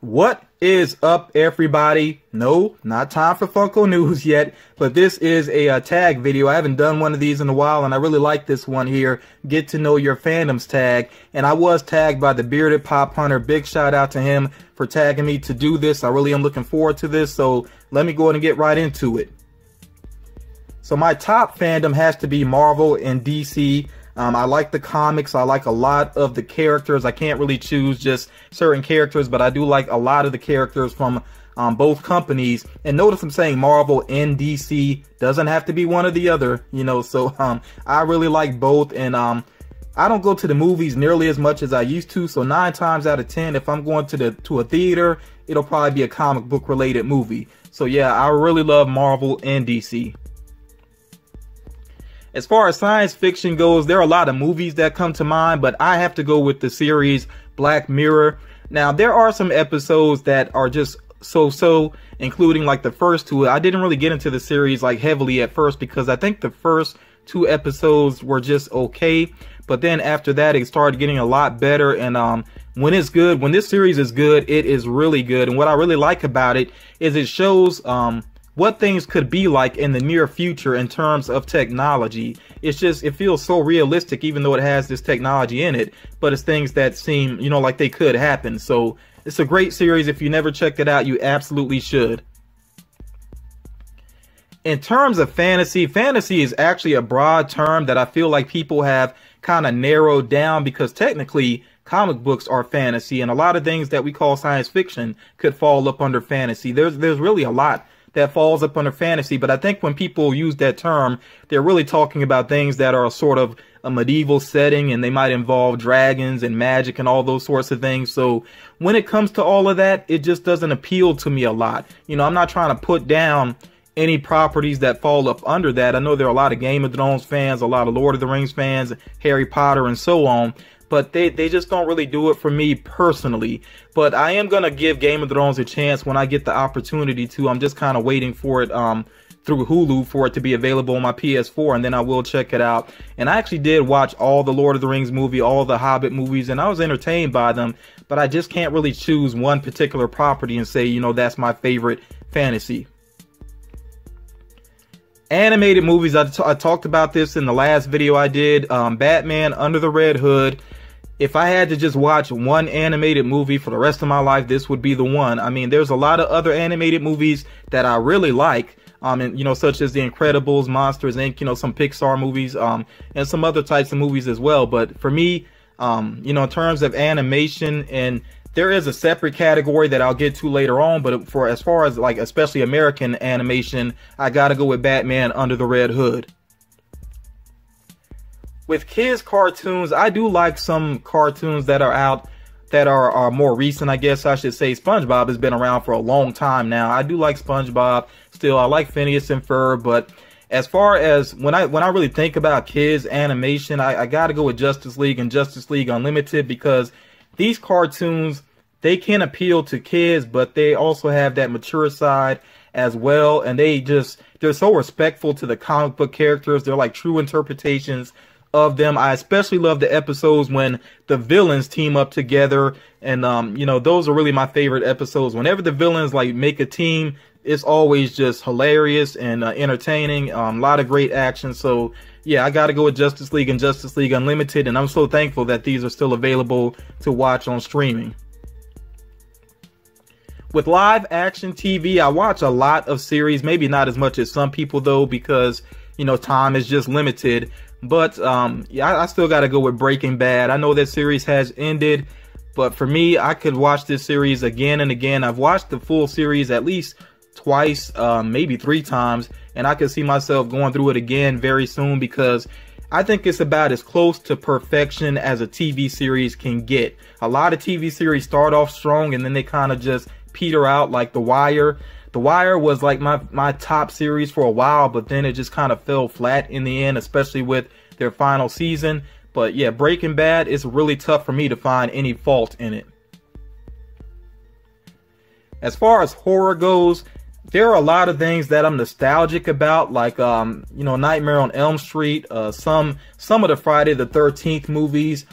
What is up, everybody? No, not time for Funko News yet, but this is a tag video. I haven't done one of these in a while, and I really like this one here. Get to know your fandoms tag. And I was tagged by the Bearded Pop Hunter. Big shout out to him for tagging me to do this. I really am looking forward to this, so let me go ahead and get right into it. So my top fandom has to be Marvel and DC. I like the comics. I like a lot of the characters. I can't really choose just certain characters, but I do like a lot of the characters from both companies. And notice I'm saying Marvel and DC. Doesn't have to be one or the other, you know. So I really like both. And I don't go to the movies nearly as much as I used to. So 9 times out of 10, if I'm going to a theater, it'll probably be a comic book related movie. So yeah, I really love Marvel and DC. As far as science fiction goes, there are a lot of movies that come to mind, but I have to go with the series Black Mirror. Now, there are some episodes that are just so-so, including like the first 2. I didn't really get into the series like heavily at first because I think the first 2 episodes were just okay. But then after that, it started getting a lot better. And when it's good, when this series is good, it is really good. And what I really like about it is it shows what things could be like in the near future in terms of technology. It's just, it feels so realistic, even though it has this technology in it, but it's things that seem, you know, like they could happen. So it's a great series. If you never checked it out, you absolutely should. In terms of fantasy, fantasy is actually a broad term that I feel like people have kind of narrowed down, because technically comic books are fantasy, and a lot of things that we call science fiction could fall up under fantasy. There's really a lot that falls up under fantasy, but I think when people use that term, they're really talking about things that are sort of a medieval setting, and they might involve dragons and magic and all those sorts of things. So when it comes to all of that, it just doesn't appeal to me a lot. You know, I'm not trying to put down any properties that fall up under that. I know there are a lot of Game of Thrones fans, a lot of Lord of the Rings fans, Harry Potter, and so on, but they just don't really do it for me personally. But I am going to give Game of Thrones a chance when I get the opportunity to. I'm just kind of waiting for it through Hulu for it to be available on my PS4, and then I will check it out. And I actually did watch all the Lord of the Rings movie, all the Hobbit movies, and I was entertained by them, but I just can't really choose one particular property and say, you know, that's my favorite fantasy. Animated movies, I talked about this in the last video I did. Batman Under the Red Hood. If I had to just watch one animated movie for the rest of my life, this would be the one. I mean, there's a lot of other animated movies that I really like, and, you know, such as The Incredibles, Monsters, Inc., you know, some Pixar movies, and some other types of movies as well. But for me, you know, in terms of animation, and there is a separate category that I'll get to later on, but for as far as like especially American animation, I gotta go with Batman Under the Red Hood. With kids cartoons, I do like some cartoons that are out that are more recent, I guess I should say. SpongeBob has been around for a long time now. I do like SpongeBob still. I like Phineas and Ferb, but as far as when I really think about kids animation, I gotta go with Justice League and Justice League Unlimited, because these cartoons, they can appeal to kids, but they also have that mature side as well. And they're so respectful to the comic book characters. They're like true interpretations of them. I especially love the episodes when the villains team up together. And, you know, those are really my favorite episodes. Whenever the villains like make a team, it's always just hilarious and entertaining. A lot of great action. So yeah, I got to go with Justice League and Justice League Unlimited. And I'm so thankful that these are still available to watch on streaming. With live action TV, I watch a lot of series, maybe not as much as some people though, because, you know, time is just limited. But yeah, I still got to go with Breaking Bad. I know that series has ended, but for me, I could watch this series again and again. I've watched the full series at least twice, maybe 3 times, and I could see myself going through it again very soon, because I think it's about as close to perfection as a TV series can get. A lot of TV series start off strong and then they kind of just peter out, like The Wire. The Wire was like my top series for a while, but then it just kind of fell flat in the end, especially with their final season. But yeah, Breaking Bad is really tough for me to find any fault in it. As far as horror goes, there are a lot of things that I'm nostalgic about, like you know, Nightmare on Elm Street, some of the Friday the 13th movies.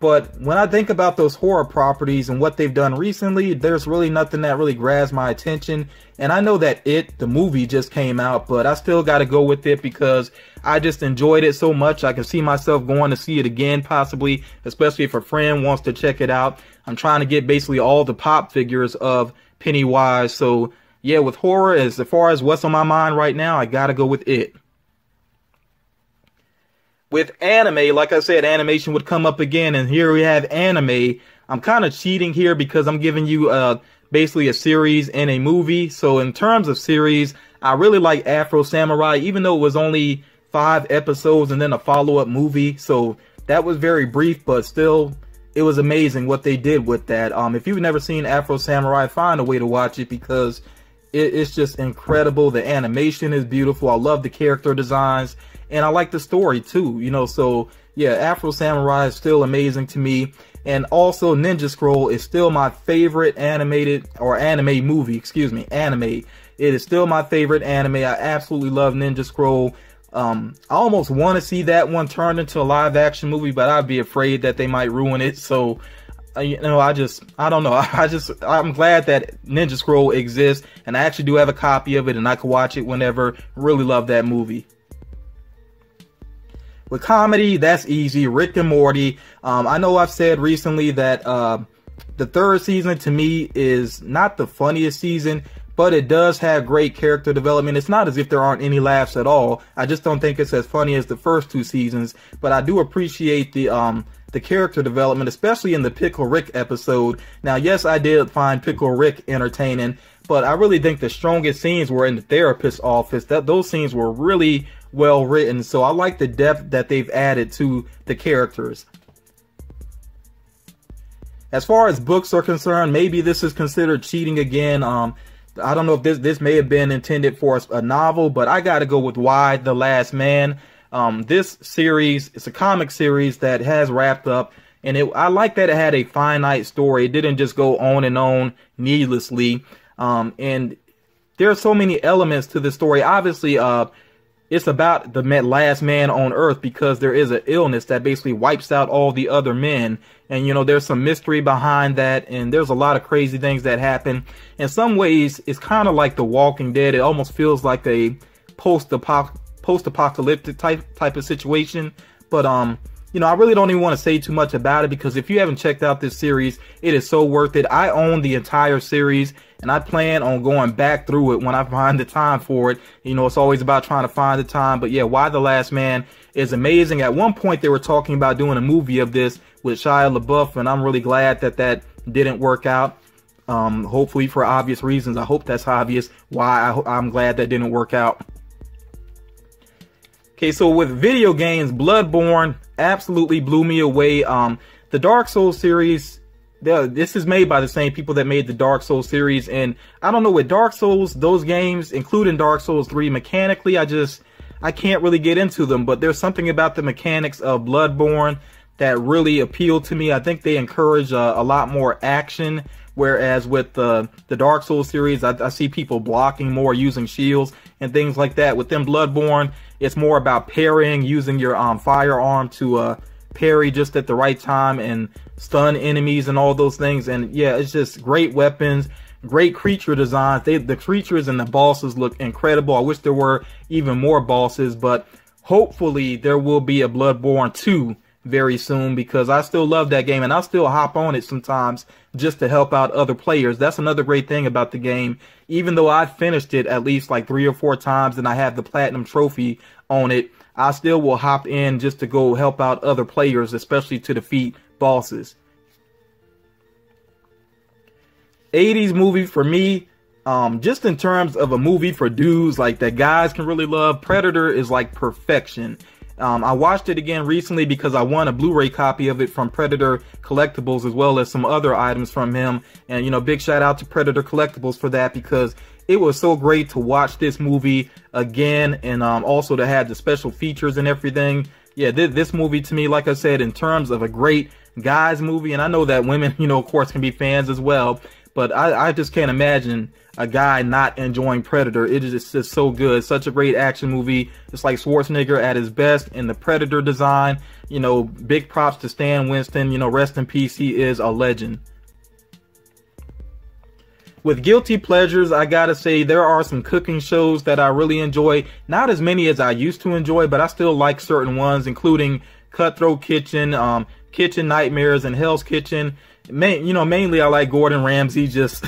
But when I think about those horror properties and what they've done recently, there's really nothing that really grabs my attention. And I know that the movie just came out, but I still got to go with it because I just enjoyed it so much. I can see myself going to see it again, possibly, especially if a friend wants to check it out. I'm trying to get basically all the pop figures of Pennywise. So yeah, with horror, as far as what's on my mind right now, I got to go with it. With anime, like I said, animation would come up again, and here we have anime. I'm kind of cheating here because I'm giving you basically a series and a movie. So in terms of series, I really like Afro Samurai, even though it was only 5 episodes and then a follow-up movie. So that was very brief, but still, it was amazing what they did with that. If you've never seen Afro Samurai, find a way to watch it because it's just incredible. The animation is beautiful. I love the character designs. And I like the story too, you know, so yeah, Afro Samurai is still amazing to me. And also Ninja Scroll is still my favorite anime. Anime. It is still my favorite anime. I absolutely love Ninja Scroll. I almost want to see that one turned into a live action movie, but I'd be afraid that they might ruin it. So, you know, I don't know. I'm glad that Ninja Scroll exists, and I actually do have a copy of it, and I can watch it whenever. Really love that movie. With comedy, that's easy. Rick and Morty. I know I've said recently that the 3rd season to me is not the funniest season, but it does have great character development. It's not as if there aren't any laughs at all. I just don't think it's as funny as the first 2 seasons. But I do appreciate the character development, especially in the Pickle Rick episode. Now, yes, I did find Pickle Rick entertaining, but I really think the strongest scenes were in the therapist's office. Those scenes were really well written, so I like the depth that they've added to the characters. As far as books are concerned, maybe this is considered cheating again. I don't know if this may have been intended for a novel, but I gotta go with Y: The Last Man. This series, it's a comic series that has wrapped up, and I like that it had a finite story. It didn't just go on and on needlessly. And there are so many elements to the story. Obviously, it's about the last man on Earth because there is an illness that basically wipes out all the other men. And, you know, there's some mystery behind that, and there's a lot of crazy things that happen. In some ways, it's kind of like The Walking Dead. It almost feels like a post-apocalyptic type of situation. But, you know, I really don't even want to say too much about it because if you haven't checked out this series, it is so worth it. I own the entire series, and I plan on going back through it when I find the time for it. You know, it's always about trying to find the time. But yeah, Y: The Last Man is amazing. At one point, they were talking about doing a movie of this with Shia LaBeouf, and I'm really glad that didn't work out. Hopefully for obvious reasons. I hope that's obvious why I'm glad that didn't work out. Okay, so with video games, Bloodborne absolutely blew me away. The Dark Souls series, this is made by the same people that made the Dark Souls series, and I don't know, with Dark Souls, those games, including Dark Souls 3, mechanically, I can't really get into them, but there's something about the mechanics of Bloodborne that really appealed to me. I think they encourage a lot more action, whereas with the Dark Souls series, I see people blocking more, using shields and things like that. Within Bloodborne, it's more about parrying, using your firearm to parry just at the right time and stun enemies and all those things. And yeah, it's just great weapons, great creature designs. The creatures and the bosses look incredible. I wish there were even more bosses, but hopefully there will be a Bloodborne 2 very soon because I still love that game and I'll still hop on it sometimes just to help out other players. That's another great thing about the game. Even though I've finished it at least like 3 or 4 times and I have the platinum trophy on it, I still will hop in just to go help out other players, especially to defeat bosses. 80s movie for me, just in terms of a movie for dudes like that guys can really love, Predator is like perfection. I watched it again recently because I won a Blu-ray copy of it from Predator Collectibles as well as some other items from him. And, you know, big shout out to Predator Collectibles for that because it was so great to watch this movie again and also to have the special features and everything. Yeah, this movie to me, like I said, in terms of a great guys movie, and I know that women, you know, of course, can be fans as well, but I just can't imagine a guy not enjoying Predator. It is just so good. Such a great action movie. It's like Schwarzenegger at his best in the Predator design. You know, big props to Stan Winston. You know, rest in peace. He is a legend. With guilty pleasures, I gotta say there are some cooking shows that I really enjoy. Not as many as I used to enjoy, but I still like certain ones, including Cutthroat Kitchen, Kitchen Nightmares, and Hell's Kitchen. Mainly I like Gordon Ramsay. Just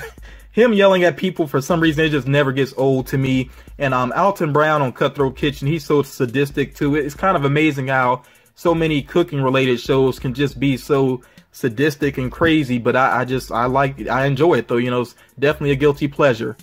him yelling at people, for some reason, it just never gets old to me. And Alton Brown on Cutthroat Kitchen, he's so sadistic too. It's kind of amazing how so many cooking related shows can just be so sadistic and crazy, but I enjoy it though. You know, it's definitely a guilty pleasure.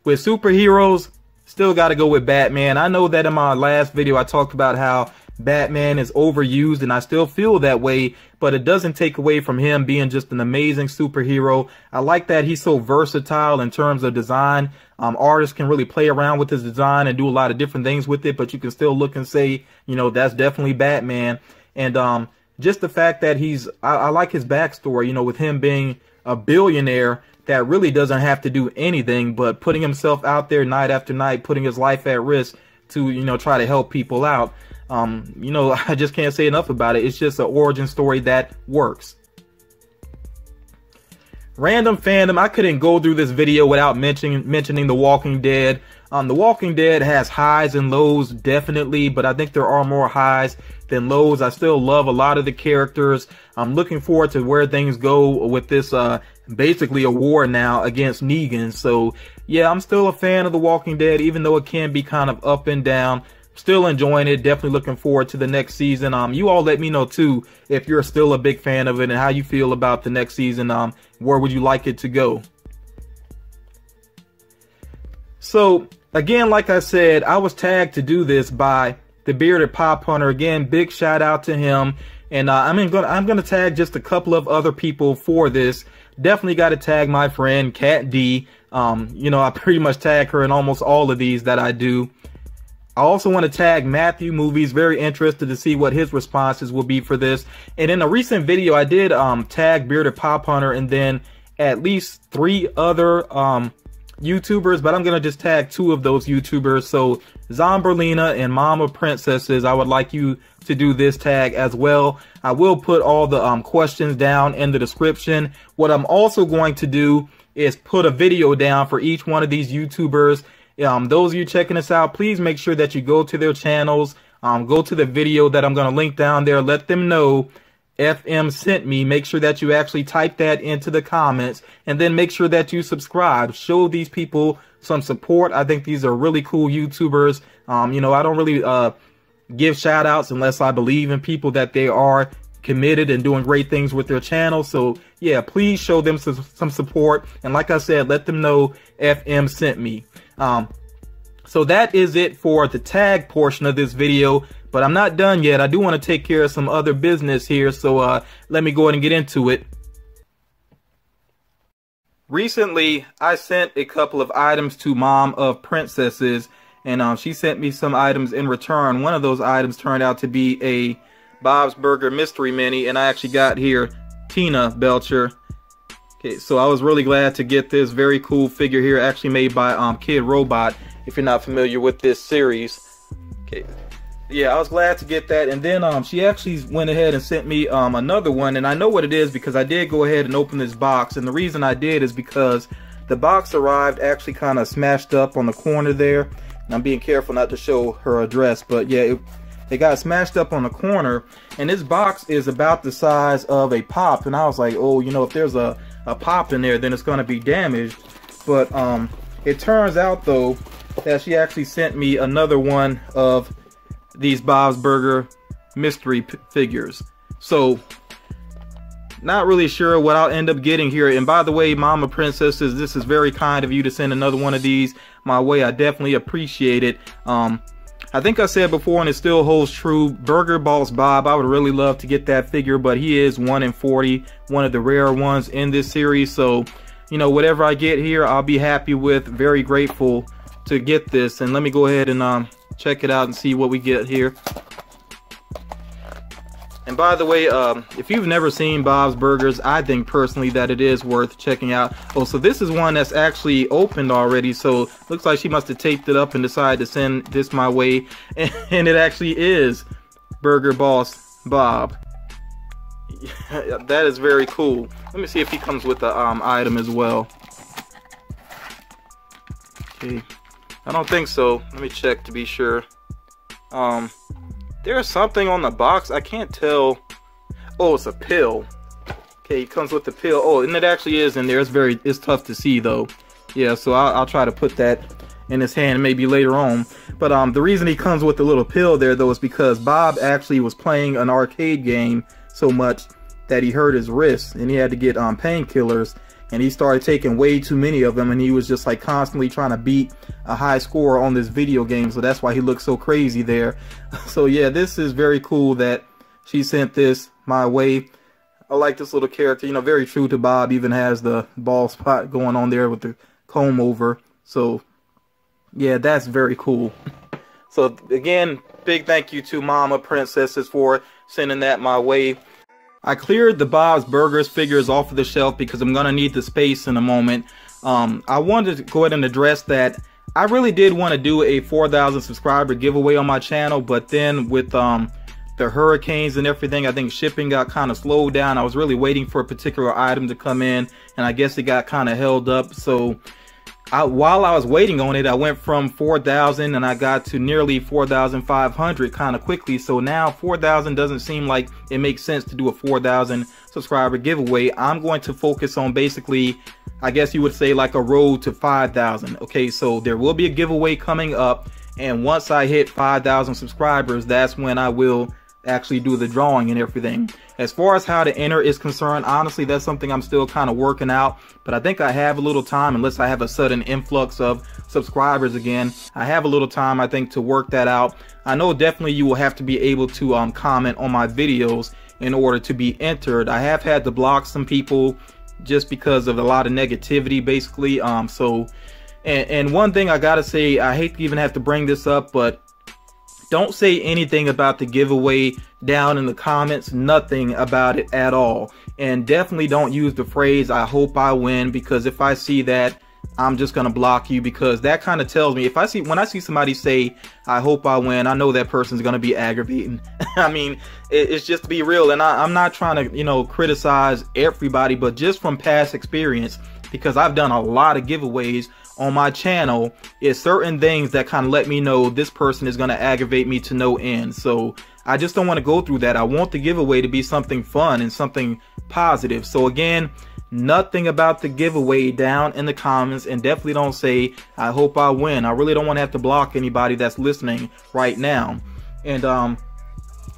With superheroes, still got to go with Batman. I know that in my last video I talked about how Batman is overused, and I still feel that way, but it doesn't take away from him being just an amazing superhero. I like that he's so versatile in terms of design. Artists can really play around with his design and do a lot of different things with it, but you can still look and say, you know, that's definitely Batman. And just the fact that I like his backstory, you know, with him being a billionaire that really doesn't have to do anything but putting himself out there night after night, putting his life at risk to, you know, try to help people out. You know, I just can't say enough about it. It's just an origin story that works. Random fandom, I couldn't go through this video without mentioning The Walking Dead. The Walking Dead has highs and lows, definitely, but I think there are more highs than lows. I still love a lot of the characters. I'm looking forward to where things go with this, basically a war now against Negan. So yeah, I'm still a fan of The Walking Dead, even though it can be kind of up and down. Still enjoying it. Definitely looking forward to the next season. You all let me know too if you're still a big fan of it and how you feel about the next season. Where would you like it to go? So again, like I said, I was tagged to do this by the Bearded Pop Hunter. Again, big shout out to him. And I'm gonna tag just a couple of other people for this. Definitely got to tag my friend Katt Dee. You know, I pretty much tag her in almost all of these that I do. I also want to tag Matthew Movies. Very interested to see what his responses will be for this. And in a recent video, I did tag Bearded Pop Hunter and then at least 3 other YouTubers, but I'm gonna just tag 2 of those YouTubers. So Zomberlina and Mama Princesses, I would like you to do this tag as well. I will put all the questions down in the description. What I'm also going to do is put a video down for each one of these YouTubers. Those of you checking this out, please make sure that you go to their channels, go to the video that I'm going to link down there, let them know FM sent me. Make sure that you actually type that into the comments, and then make sure that you subscribe. Show these people some support. I think these are really cool YouTubers. You know, I don't really give shout outs unless I believe in people that they are committed and doing great things with their channel. So yeah, please show them some support, and like I said, let them know FM sent me. So that is it for the tag portion of this video, but I'm not done yet. I do want to take care of some other business here, so let me go ahead and get into it. Recently, I sent a couple of items to Mom of Princesses, and she sent me some items in return. One of those items turned out to be a Bob's Burger Mystery Mini, and I actually got here Tina Belcher. Okay, so I was really glad to get this very cool figure here, actually made by Kid Robot, if you're not familiar with this series. Okay, yeah, I was glad to get that. And then she actually went ahead and sent me another one, and I know what it is because I did go ahead and open this box. And the reason I did is because the box arrived actually kind of smashed up on the corner there. And I'm being careful not to show her address, but yeah, it got smashed up on the corner. And this box is about the size of a Pop, and I was like, oh, you know, if there's a Pop in there, then it's going to be damaged. But it turns out though that she actually sent me another one of these Bob's Burger mystery figures. So not really sure what I'll end up getting here. And by the way, Mama Princesses, this is very kind of you to send another one of these my way. I definitely appreciate it. I think I said before, and it still holds true, Burger Boss Bob, I would really love to get that figure, but he is 1 in 40, one of the rare ones in this series. So, you know, whatever I get here, I'll be happy with. Very grateful to get this. And let me go ahead and check it out and see what we get here. And by the way, if you've never seen Bob's Burgers, I think personally that it is worth checking out. Oh, so this is one that's actually opened already. So looks like she must have taped it up and decided to send this my way. And it actually is Burger Boss Bob. That is very cool. Let me see if he comes with the item as well. Okay, I don't think so. Let me check to be sure. There's something on the box. I can't tell. Oh, it's a pill. Okay, it comes with the pill. Oh, and it actually is in there. It's tough to see though. Yeah, so I'll try to put that in his hand maybe later on. But the reason he comes with the little pill there though is because Bob actually was playing an arcade game so much that he hurt his wrist and he had to get painkillers, and he started taking way too many of them, and he was just like constantly trying to beat a high score on this video game, so that's why he looks so crazy there. So yeah, this is very cool that she sent this my way. I like this little character, you know, very true to Bob. Even has the bald spot going on there with the comb over. So yeah, that's very cool. So again, big thank you to Mama Princesses for sending that my way. I cleared the Bob's Burgers figures off of the shelf because I'm going to need the space in a moment. I wanted to go ahead and address that. I really did want to do a 4,000 subscriber giveaway on my channel, but then with the hurricanes and everything, I think shipping got kind of slowed down. I was really waiting for a particular item to come in, and I guess it got kind of held up. So while I was waiting on it, I went from 4,000 and I got to nearly 4,500 kind of quickly. So now 4,000 doesn't seem like it makes sense to do a 4,000 subscriber giveaway. I'm going to focus on basically, I guess you would say, like a road to 5,000. Okay, so there will be a giveaway coming up, and once I hit 5,000 subscribers, that's when I will actually do the drawing and everything. As far as how to enter is concerned, honestly, that's something I'm still kind of working out, but I think I have a little time, unless I have a sudden influx of subscribers again. I have a little time, I think, to work that out. I know definitely you will have to be able to comment on my videos in order to be entered. I have had to block some people just because of a lot of negativity, basically. And one thing I gotta say, I hate to even have to bring this up, but don't say anything about the giveaway down in the comments. Nothing about it at all. And definitely don't use the phrase "I hope I win," because if I see that, I'm just gonna block you, because that kind of tells me, when I see somebody say "I hope I win," I know that person's gonna be aggravating. I mean, it's just to be real, and I'm not trying to, you know, criticize everybody, but just from past experience, because I've done a lot of giveaways on my channel, is certain things that kind of let me know this person is going to aggravate me to no end. So I just don't want to go through that. I want the giveaway to be something fun and something positive. So again, nothing about the giveaway down in the comments, and definitely don't say "I hope I win." I really don't want to have to block anybody that's listening right now. And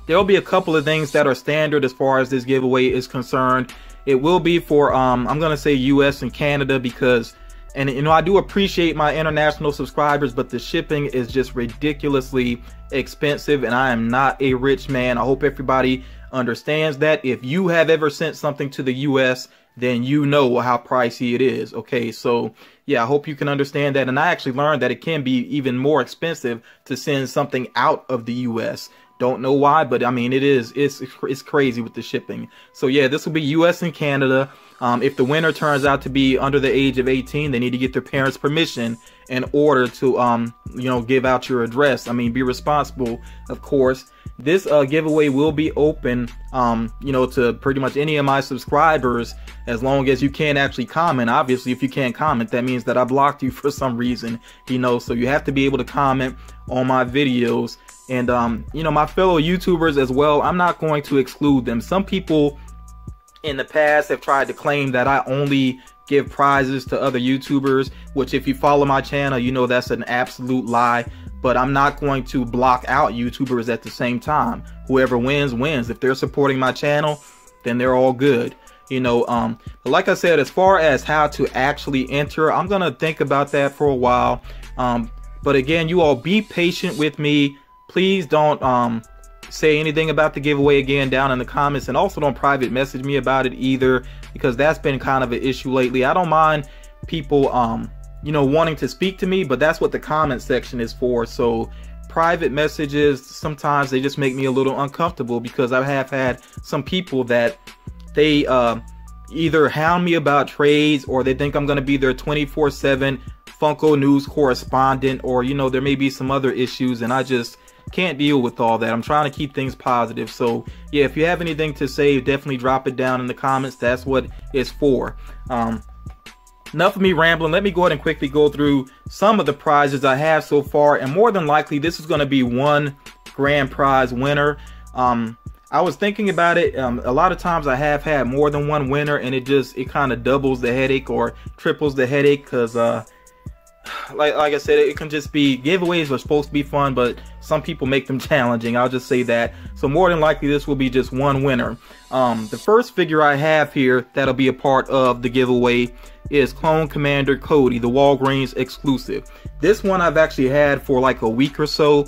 there'll be a couple of things that are standard as far as this giveaway is concerned. It will be for I'm going to say US and Canada, because, and you know, I do appreciate my international subscribers, but the shipping is just ridiculously expensive, and I am not a rich man. I hope everybody understands that. If you have ever sent something to the US, then you know how pricey it is. Okay, so yeah, I hope you can understand that. And I actually learned that it can be even more expensive to send something out of the US. Don't know why, but I mean, it's crazy with the shipping. So yeah, this will be US and Canada. If the winner turns out to be under the age of 18, they need to get their parents' permission in order to, you know, give out your address. I mean, be responsible, of course. This giveaway will be open, you know, to pretty much any of my subscribers, as long as you can't actually comment. Obviously, if you can't comment, that means that I blocked you for some reason, you know, so you have to be able to comment on my videos. And, you know, my fellow YouTubers as well, I'm not going to exclude them. Some people in the past have tried to claim that I only give prizes to other YouTubers, which if you follow my channel, you know that's an absolute lie. But I'm not going to block out YouTubers at the same time. Whoever wins, wins. If they're supporting my channel, then they're all good. You know, but like I said, as far as how to actually enter, I'm going to think about that for a while. But again, you all be patient with me. Please don't say anything about the giveaway again down in the comments, and also don't private message me about it either, because that's been kind of an issue lately. I don't mind people you know, wanting to speak to me, but that's what the comment section is for. So private messages, sometimes they just make me a little uncomfortable, because I have had some people that they either hound me about trades, or they think I'm going to be their 24/7 Funko News correspondent, or there may be some other issues, and I just can't deal with all that. I'm trying to keep things positive. So yeah, if you have anything to say, definitely drop it down in the comments. That's what it's for. Enough of me rambling. Let me go ahead and quickly go through some of the prizes I have so far, and more than likely this is going to be one grand prize winner. I was thinking about it. A lot of times I have had more than one winner, and it kind of doubles the headache or triples the headache, because like I said, it can just be, giveaways are supposed to be fun, but some people make them challenging. I'll just say that. So more than likely this will be just one winner. The first figure I have here that'll be a part of the giveaway is Clone Commander Cody, the Walgreens exclusive. This one I've actually had for like a week or so,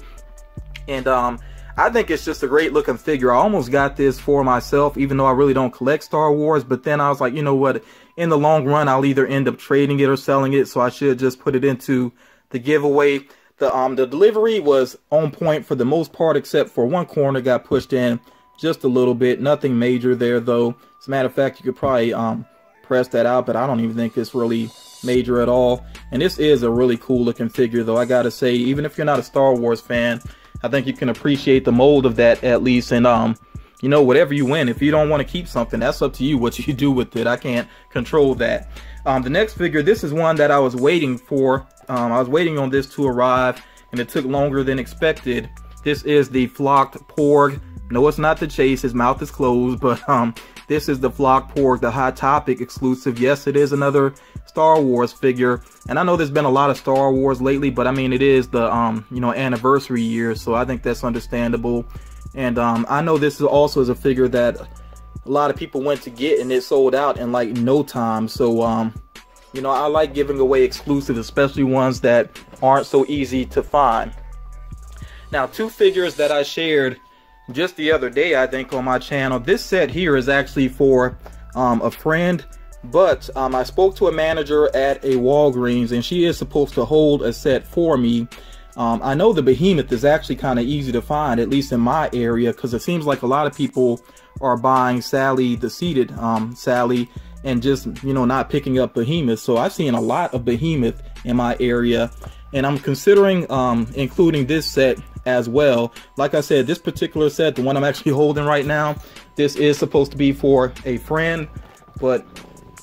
and I think it's just a great looking figure. I almost got this for myself, even though I really don't collect Star Wars, but then I was like, you know what, in the long run I'll either end up trading it or selling it, so I should just put it into the giveaway. The delivery was on point for the most part, except for one corner got pushed in just a little bit. Nothing major there though. As a matter of fact, you could probably press that out, but I don't even think it's really major at all. And this is a really cool looking figure though, I gotta say. Even if you're not a Star Wars fan, I think you can appreciate the mold of that at least. And whatever you win, if you don't want to keep something, that's up to you what you do with it. I can't control that. The next figure, this is one that I was waiting for. I was waiting on this to arrive, and it took longer than expected. This is the Flocked Porg. No, it's not the Chase, his mouth is closed, but this is the Flocked Porg, the Hot Topic exclusive. Yes, it is another Star Wars figure, and I know there's been a lot of Star Wars lately, but I mean, it is the anniversary year, so I think that's understandable. And I know this is also a figure that a lot of people went to get, and it sold out in like no time. So I like giving away exclusives, especially ones that aren't so easy to find. Now, two figures that I shared just the other day, I think, on my channel. This set here is actually for a friend, but I spoke to a manager at a Walgreens, and she is supposed to hold a set for me. I know the Behemoth is actually kind of easy to find, at least in my area, because it seems like a lot of people are buying Sally, the seated Sally, and just not picking up Behemoth. So I've seen a lot of Behemoth in my area, and I'm considering including this set as well. Like I said, this particular set, the one I'm actually holding right now, this is supposed to be for a friend, but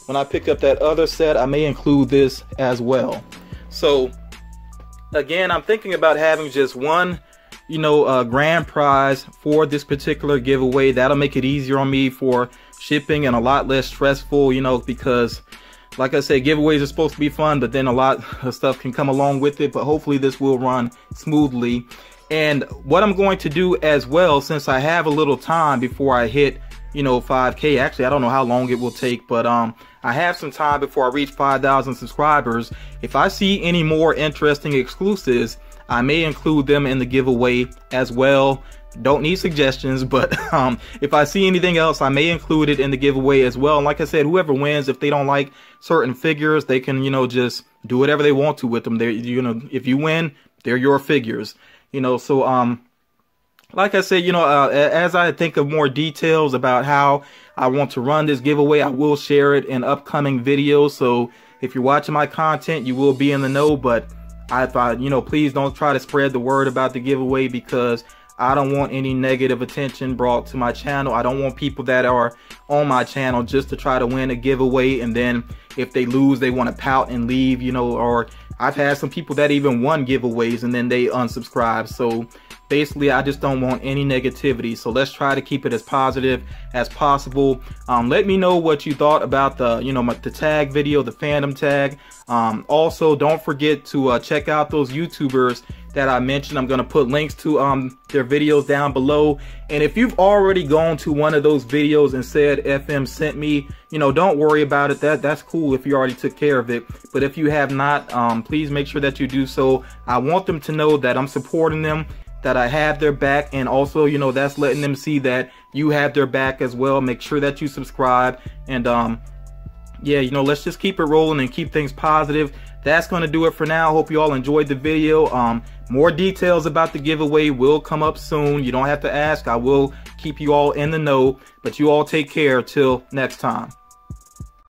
when I pick up that other set, I may include this as well. So again, I'm thinking about having just one grand prize for this particular giveaway. That'll make it easier on me for shipping and a lot less stressful, because like I said, giveaways are supposed to be fun, but then a lot of stuff can come along with it. But hopefully this will run smoothly. And what I'm going to do as well, since I have a little time before I hit 5K, actually I don't know how long it will take, but I have some time before I reach 5,000 subscribers. If I see any more interesting exclusives, I may include them in the giveaway as well. Don't need suggestions, but if I see anything else, I may include it in the giveaway as well. And like I said, whoever wins, if they don't like certain figures, they can just do whatever they want to with them. They're, if you win, they're your figures. So like I said, as I think of more details about how I want to run this giveaway, I will share it in upcoming videos. So if you're watching my content, you will be in the know. But I thought, please don't try to spread the word about the giveaway, because I don't want any negative attention brought to my channel. I don't want people that are on my channel just to try to win a giveaway, and then if they lose, they want to pout and leave, or I've had some people that even won giveaways and then they unsubscribe. So basically, I just don't want any negativity. So let's try to keep it as positive as possible. Let me know what you thought about the, the tag video, the fandom tag. Also, don't forget to check out those YouTubers that I mentioned. I'm going to put links to their videos down below. And if you've already gone to one of those videos and said FM sent me, don't worry about it. That's cool if you already took care of it. But if you have not, please make sure that you do so. I want them to know that I'm supporting them, that I have their back, and also, that's letting them see that you have their back as well. Make sure that you subscribe, and yeah, you know, let's just keep it rolling and keep things positive. That's going to do it for now. Hope you all enjoyed the video. More details about the giveaway will come up soon. You don't have to ask. I will keep you all in the know. But you all take care till next time.